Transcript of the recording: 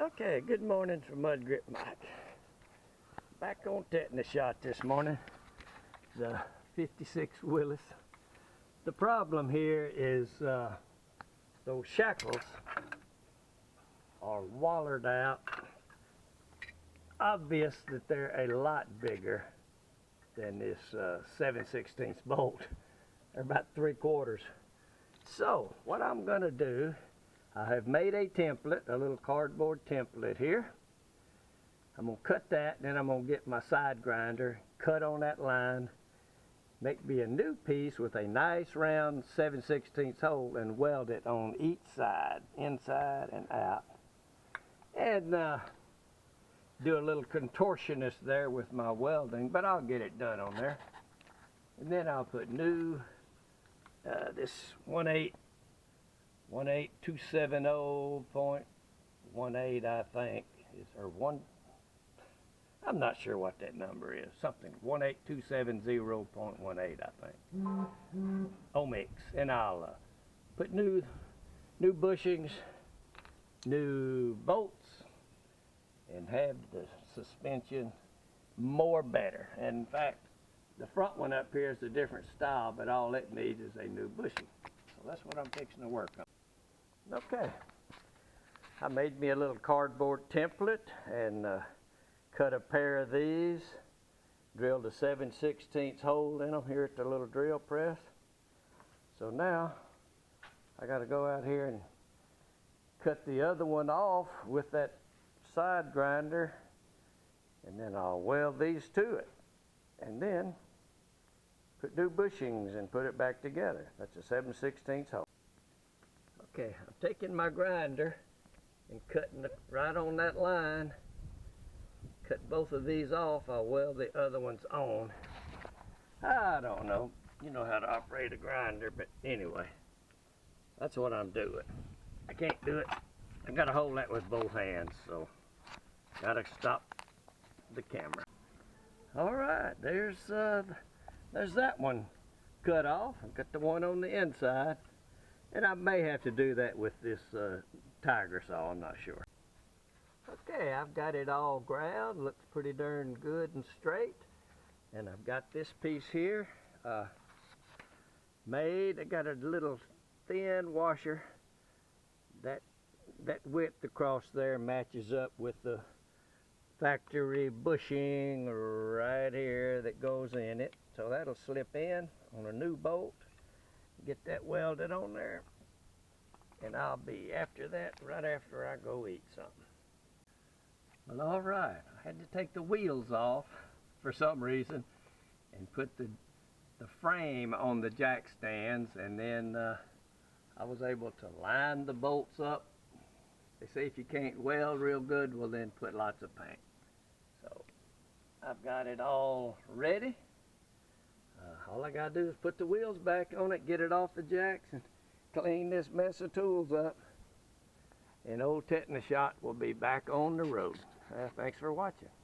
Okay, good morning from Mud Grip Mike. Back on tetanus shot this morning. The 56 Willys. The problem here is those shackles are wallowed out. Obvious that they're a lot bigger than this 7/16 bolt. They're about 3/4. So what I'm gonna do, I have made a template, a little cardboard template here. I'm gonna cut that, then I'm gonna get my side grinder, cut on that line, make me a new piece with a nice round 7/16 hole and weld it on each side, inside and out. And do a little contortionist there with my welding, but I'll get it done on there. And then I'll put new, this 18270.18 I think, or I'm not sure what that number is, something, 18270.18 I think, ohms. And I'll put new bushings, new bolts, and have the suspension more better. And in fact, the front one up here is a different style, but all it needs is a new bushing. So that's what I'm fixing to work on. Okay, I made me a little cardboard template and cut a pair of these, drilled a 7/16 hole in them here at the little drill press. So now I got to go out here and cut the other one off with that side grinder, and then I'll weld these to it, and then put new bushings and put it back together. That's a 7/16 hole. Okay, I'm taking my grinder and cutting it right on that line. Cut both of these off. I'll weld the other ones on. I don't know. You know how to operate a grinder, but anyway, that's what I'm doing. I can't do it. I gotta hold that with both hands, so gotta stop the camera. All right, there's that one cut off. I've got the one on the inside, and I may have to do that with this tiger saw. I'm not sure. Okay, I've got it all ground. Looks pretty darn good and straight. And I've got this piece here made. I got a little thin washer. That width across there matches up with the factory bushing right here that goes in it. So that'll slip in on a new bolt. Get that welded on there. And I'll be after that right after I go eat something. Well, all right, I had to take the wheels off for some reason and put the frame on the jack stands, and then I was able to line the bolts up. They say if you can't weld real good, well then put lots of paint. So I've got it all ready. All I gotta do is put the wheels back on it, get it off the jacks, and clean this mess of tools up. And old Tetanus Shot will be back on the road. Thanks for watching.